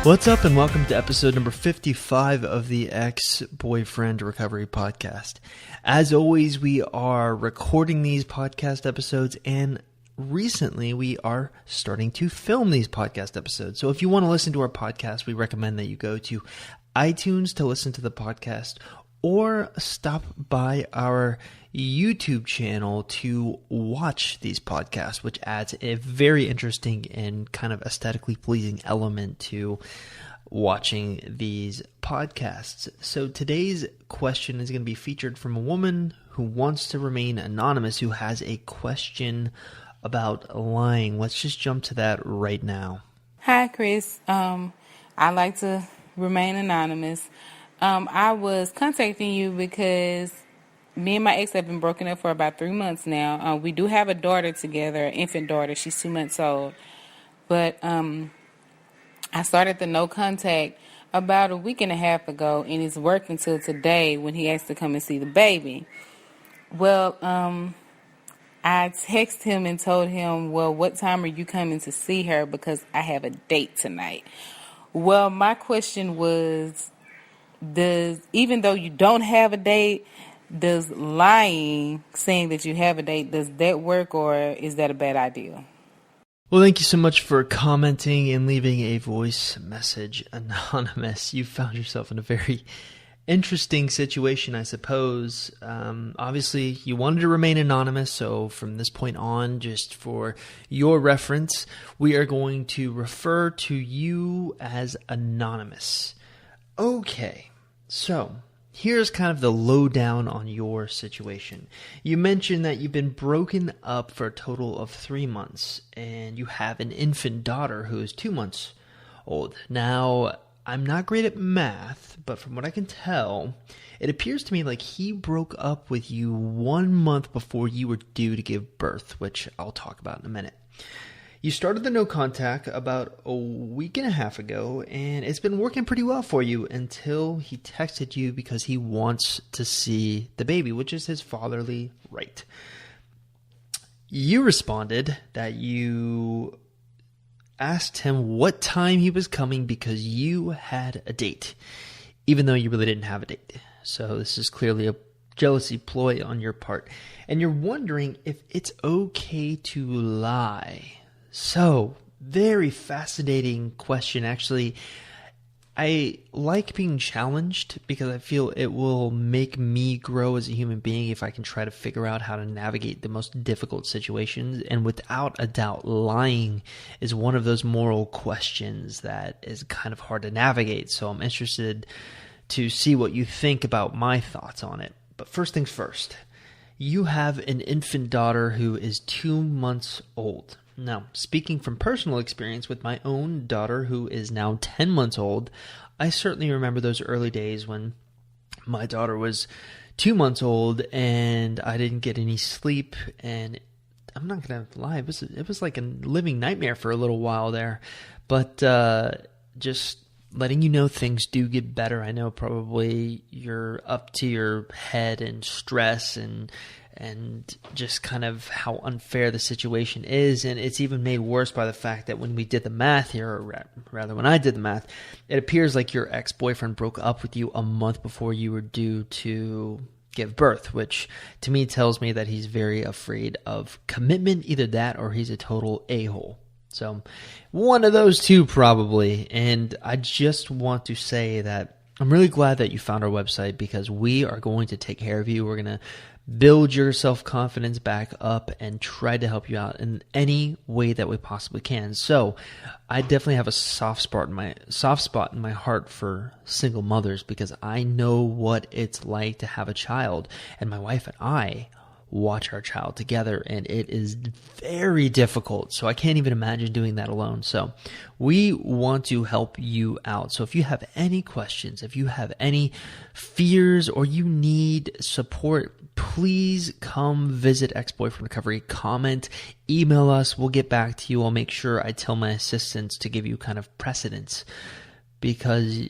What's up, and welcome to episode number 55 of the Ex-Boyfriend Recovery Podcast. As always, we are recording these podcast episodes, and recently we are starting to film these podcast episodes. So if you want to listen to our podcast, we recommend that you go to iTunes to listen to the podcast, or stop by our YouTube channel to watch these podcasts, which adds a very interesting and kind of aesthetically pleasing element to watching these podcasts. So today's question is going to be featured from a woman who wants to remain anonymous, who has a question about lying. Let's just jump to that right now. Hi, Chris. I like to remain anonymous. I was contacting you because me and my ex have been broken up for about 3 months now. We do have a daughter together, an infant daughter. She's 2 months old. But I started the no contact about a week and a half ago, and it's worked until today when he asked to come and see the baby. Well, I texted him and told him, well, what time are you coming to see her? Because I have a date tonight. Well, my question was, even though you don't have a date, does lying, saying that you have a date, does that work, or is that a bad idea? Well, thank you so much for commenting and leaving a voice message anonymous. You found yourself in a very interesting situation, I suppose. Obviously, you wanted to remain anonymous, so from this point on, just for your reference, we are going to refer to you as anonymous. Okay, so here's kind of the lowdown on your situation. You mentioned that you've been broken up for a total of 3 months, and you have an infant daughter who is 2 months old. Now, I'm not great at math, but from what I can tell, it appears to me like he broke up with you 1 month before you were due to give birth, which I'll talk about in a minute. You started the no contact about a week and a half ago, and it's been working pretty well for you until he texted you because he wants to see the baby, which is his fatherly right. You responded that you asked him what time he was coming because you had a date, even though you really didn't have a date. So this is clearly a jealousy ploy on your part, and you're wondering if it's okay to lie. So, very fascinating question. Actually, I like being challenged because I feel it will make me grow as a human being if I can try to figure out how to navigate the most difficult situations. And without a doubt, lying is one of those moral questions that is kind of hard to navigate. So I'm interested to see what you think about my thoughts on it. But first things first, you have an infant daughter who is 2 months old. Now, speaking from personal experience with my own daughter, who is now 10 months old, I certainly remember those early days when my daughter was 2 months old and I didn't get any sleep. And I'm not going to lie, it was like a living nightmare for a little while there. But just letting you know, things do get better. I know probably you're up to your head in stress and just kind of how unfair the situation is. And it's even made worse by the fact that when we did the math here, or rather when I did the math, it appears like your ex-boyfriend broke up with you a month before you were due to give birth, which to me tells me that he's very afraid of commitment, either that or he's a total a-hole. So one of those two probably. And I just want to say that I'm really glad that you found our website because we are going to take care of you. We're going to build your self-confidence back up and try to help you out in any way that we possibly can. So I definitely have a soft spot in my heart for single mothers because I know what it's like to have a child, and my wife and I watch our child together, and it is very difficult. So I can't even imagine doing that alone. So we want to help you out. So if you have any questions, if you have any fears, or you need support, please come visit Ex-Boyfriend Recovery. Comment, email us. We'll get back to you. I'll make sure I tell my assistants to give you kind of precedence because,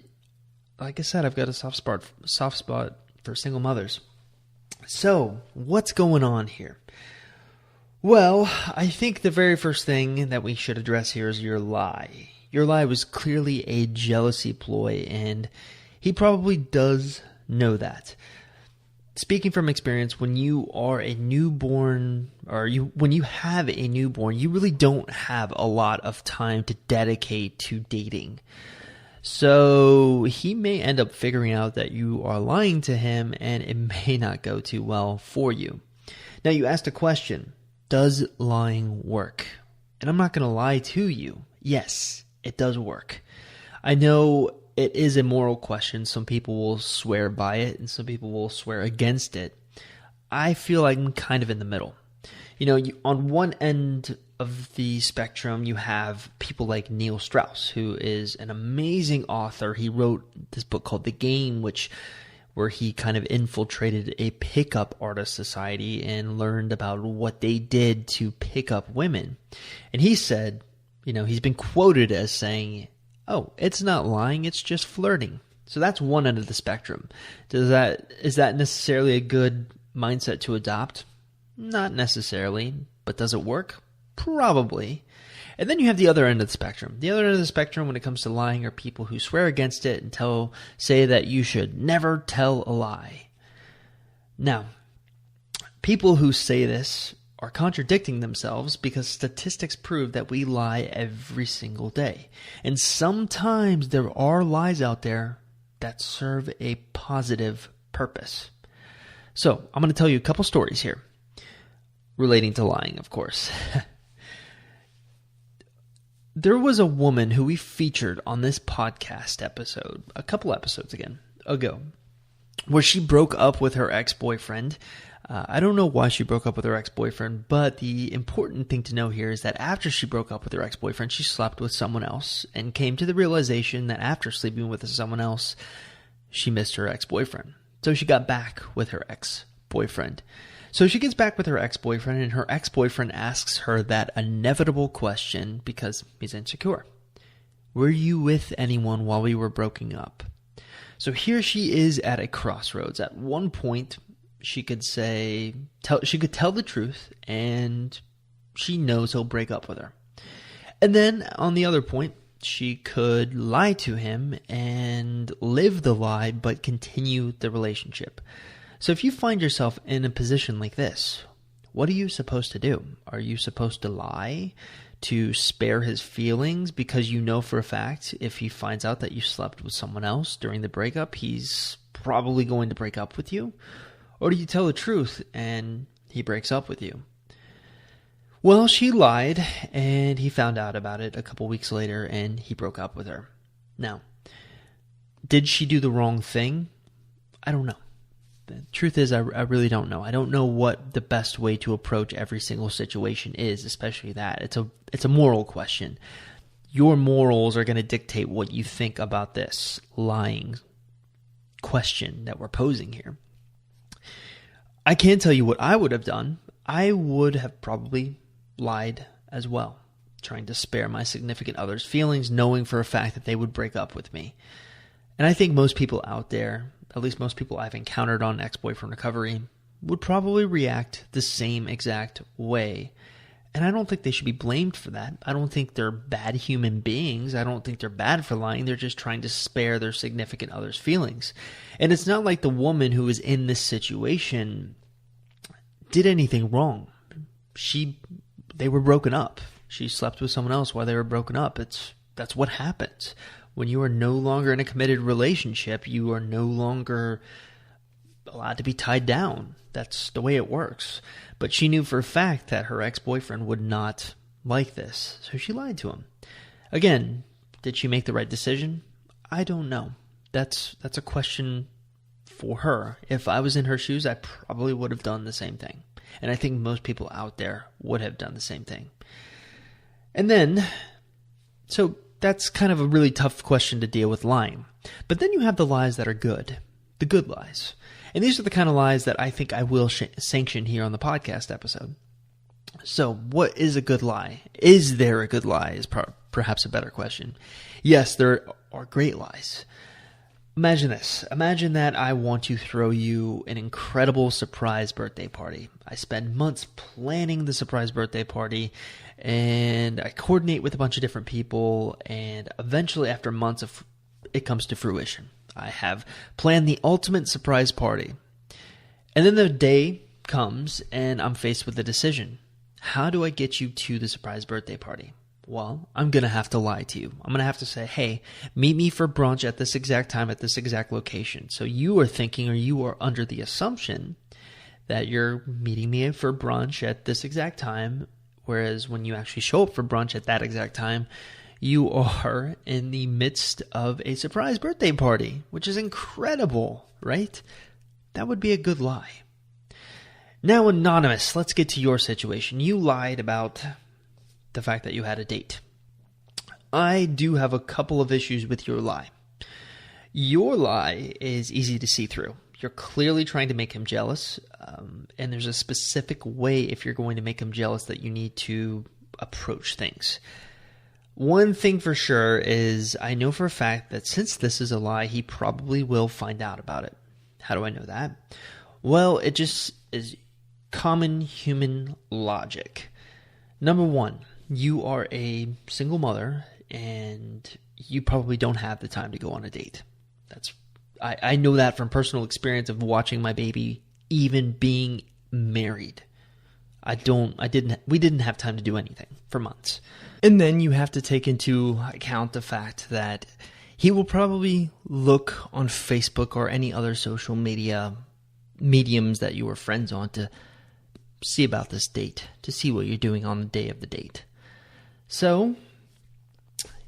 like I said, I've got a soft spot for single mothers. So, what's going on here? Well, I think the very first thing that we should address here is your lie. Your lie was clearly a jealousy ploy, and he probably does know that. Speaking from experience, when you are a newborn, when you have a newborn, you really don't have a lot of time to dedicate to dating. So he may end up figuring out that you are lying to him, and it may not go too well for you. Now, you asked a question, does lying work? And I'm not going to lie to you. Yes, it does work. I know it is a moral question. Some people will swear by it, and some people will swear against it. I feel like I'm kind of in the middle. On one end of the spectrum, you have people like Neil Strauss, who is an amazing author. He wrote this book called The Game, where he kind of infiltrated a pickup artist society and learned about what they did to pick up women. And he said, he's been quoted as saying, "Oh, it's not lying, it's just flirting." So that's one end of the spectrum. Is that necessarily a good mindset to adopt? Not necessarily. But does it work? Probably. And then you have the other end of the spectrum. The other end of the spectrum when it comes to lying are people who swear against it and say that you should never tell a lie. Now, people who say this are contradicting themselves because statistics prove that we lie every single day. And sometimes there are lies out there that serve a positive purpose. So I'm going to tell you a couple stories here relating to lying, of course. There was a woman who we featured on this podcast episode, a couple episodes ago, where she broke up with her ex-boyfriend. I don't know why she broke up with her ex-boyfriend, but the important thing to know here is that after she broke up with her ex-boyfriend, she slept with someone else and came to the realization that after sleeping with someone else, she missed her ex-boyfriend. So she got back with her ex-boyfriend. So she gets back with her ex-boyfriend, and her ex-boyfriend asks her that inevitable question because he's insecure. Were you with anyone while we were broken up? So here she is at a crossroads. At one point, she could tell the truth, and she knows he'll break up with her. And then on the other point, she could lie to him and live the lie, but continue the relationship. So if you find yourself in a position like this, what are you supposed to do? Are you supposed to lie to spare his feelings because you know for a fact if he finds out that you slept with someone else during the breakup, he's probably going to break up with you? Or do you tell the truth and he breaks up with you? Well, she lied, and he found out about it a couple weeks later, and he broke up with her. Now, did she do the wrong thing? I don't know. The truth is, I really don't know. I don't know what the best way to approach every single situation is, especially that. It's a moral question. Your morals are going to dictate what you think about this lying question that we're posing here. I can tell you what I would have done. I would have probably lied as well, trying to spare my significant other's feelings, knowing for a fact that they would break up with me. And I think most people out there, at least most people I've encountered on ex-boyfriend recovery, would probably react the same exact way. And I don't think they should be blamed for that. I don't think they're bad human beings. I don't think they're bad for lying. They're just trying to spare their significant other's feelings. And it's not like the woman who is in this situation did anything wrong. They were broken up. She slept with someone else while they were broken up. That's what happens. When you are no longer in a committed relationship, you are no longer allowed to be tied down. That's the way it works. But she knew for a fact that her ex-boyfriend would not like this, so she lied to him. Again, did she make the right decision? I don't know. That's a question for her. If I was in her shoes, I probably would have done the same thing. And I think most people out there would have done the same thing. And then, so that's kind of a really tough question to deal with lying. But then you have the lies that are good, the good lies. And these are the kind of lies that I think I will sanction here on the podcast episode. So what is a good lie? Is there a good lie is perhaps a better question. Yes, there are great lies. Imagine this. Imagine that I want to throw you an incredible surprise birthday party. I spend months planning the surprise birthday party, and I coordinate with a bunch of different people, and eventually after months it comes to fruition. I have planned the ultimate surprise party. And then the day comes, and I'm faced with a decision. How do I get you to the surprise birthday party? Well, I'm going to have to lie to you. I'm going to have to say, hey, meet me for brunch at this exact time at this exact location. So you are thinking, or you are under the assumption that you're meeting me for brunch at this exact time, whereas when you actually show up for brunch at that exact time, you are in the midst of a surprise birthday party, which is incredible, right? That would be a good lie. Now, Anonymous, let's get to your situation. You lied about the fact that you had a date. I do have a couple of issues with your lie. Your lie is easy to see through. You're clearly trying to make him jealous, and there's a specific way, if you're going to make him jealous, that you need to approach things. One thing for sure is I know for a fact that since this is a lie, he probably will find out about it. How do I know that? Well, it just is common human logic. Number one, you are a single mother and you probably don't have the time to go on a date. I know that from personal experience of watching my baby even being married. We didn't have time to do anything for months. And then you have to take into account the fact that he will probably look on Facebook or any other social media mediums that you were friends on to see about this date, to see what you're doing on the day of the date. So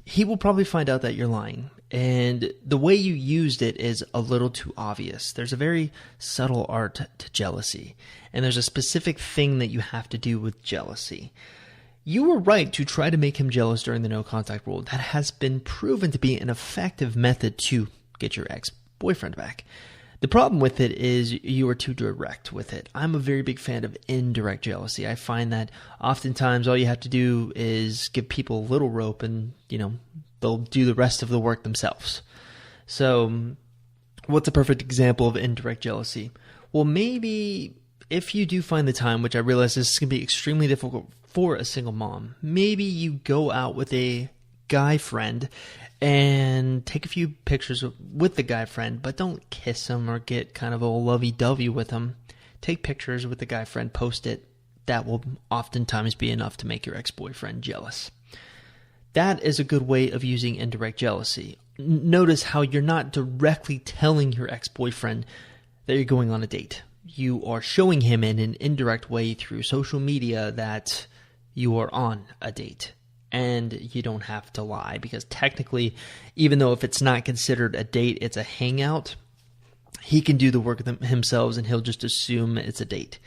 he will probably find out that you're lying. And the way you used it is a little too obvious. There's a very subtle art to jealousy. And there's a specific thing that you have to do with jealousy. You were right to try to make him jealous during the no contact rule. That has been proven to be an effective method to get your ex-boyfriend back. The problem with it is you are too direct with it. I'm a very big fan of indirect jealousy. I find that oftentimes all you have to do is give people a little rope and, they'll do the rest of the work themselves. So what's a perfect example of indirect jealousy? Well, maybe if you do find the time, which I realize this is going to be extremely difficult for a single mom, maybe you go out with a guy friend and take a few pictures with the guy friend, but don't kiss him or get kind of a lovey-dovey with him. Take pictures with the guy friend, post it. That will oftentimes be enough to make your ex-boyfriend jealous. That is a good way of using indirect jealousy. Notice how you're not directly telling your ex-boyfriend that you're going on a date. You are showing him in an indirect way through social media that you are on a date. And you don't have to lie, because technically, even though if it's not considered a date, it's a hangout, he can do the work himself and he'll just assume it's a date.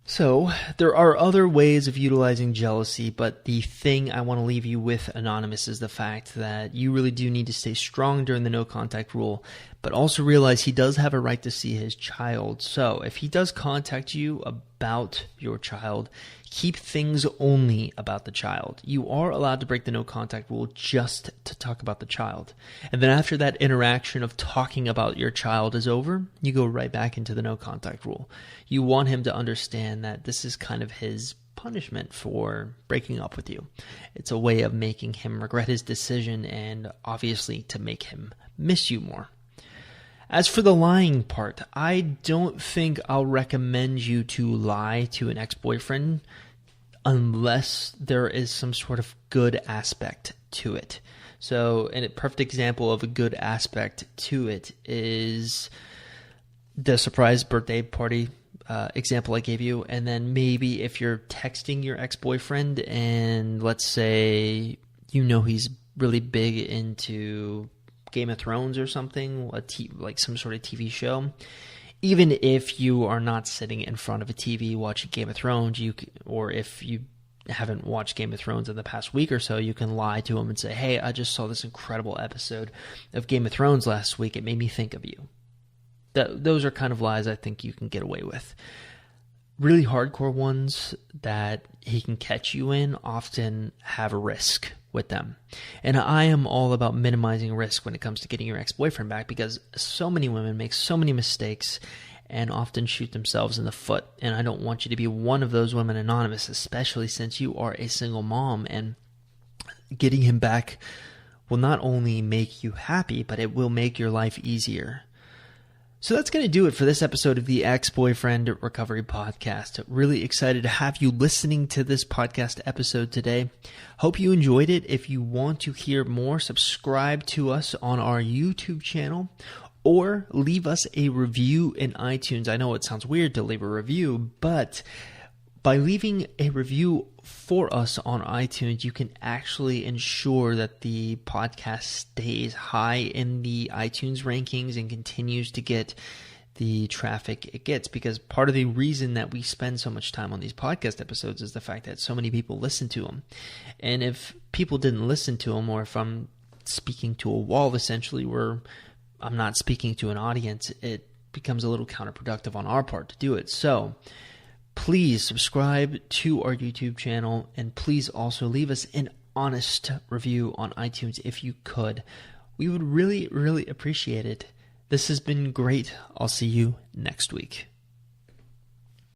So there are other ways of utilizing jealousy, but the thing I want to leave you with, Anonymous, is the fact that you really do need to stay strong during the no contact rule, but also realize he does have a right to see his child. So if he does contact you about your child, keep things only about the child. You are allowed to break the no contact rule just to talk about the child. And then after that interaction of talking about your child is over, you go right back into the no contact rule. You want him to understand that this is kind of his punishment for breaking up with you. It's a way of making him regret his decision and obviously to make him miss you more. As for the lying part, I don't think I'll recommend you to lie to an ex-boyfriend unless there is some sort of good aspect to it. So, and a perfect example of a good aspect to it is the surprise birthday party example I gave you. And then maybe if you're texting your ex-boyfriend and let's say he's really big into Game of Thrones or something, like some sort of TV show. Even if you are not sitting in front of a TV watching Game of Thrones, or if you haven't watched Game of Thrones in the past week or so, you can lie to him and say, hey, I just saw this incredible episode of Game of Thrones last week. It made me think of you. Those are kind of lies I think you can get away with. Really hardcore ones that he can catch you in often have a risk. with them. And I am all about minimizing risk when it comes to getting your ex-boyfriend back, because so many women make so many mistakes and often shoot themselves in the foot. And I don't want you to be one of those women, Anonymous, especially since you are a single mom, and getting him back will not only make you happy, but it will make your life easier. So that's going to do it for this episode of the Ex-Boyfriend Recovery Podcast. Really excited to have you listening to this podcast episode today. Hope you enjoyed it. If you want to hear more, subscribe to us on our YouTube channel or leave us a review in iTunes. I know it sounds weird to leave a review, but by leaving a review for us on iTunes, you can actually ensure that the podcast stays high in the iTunes rankings and continues to get the traffic it gets. Because part of the reason that we spend so much time on these podcast episodes is the fact that so many people listen to them. And if people didn't listen to them, or if I'm speaking to a wall essentially, where I'm not speaking to an audience, it becomes a little counterproductive on our part to do it. So please subscribe to our YouTube channel, and please also leave us an honest review on iTunes if you could. We would really, really appreciate it. This has been great. I'll see you next week.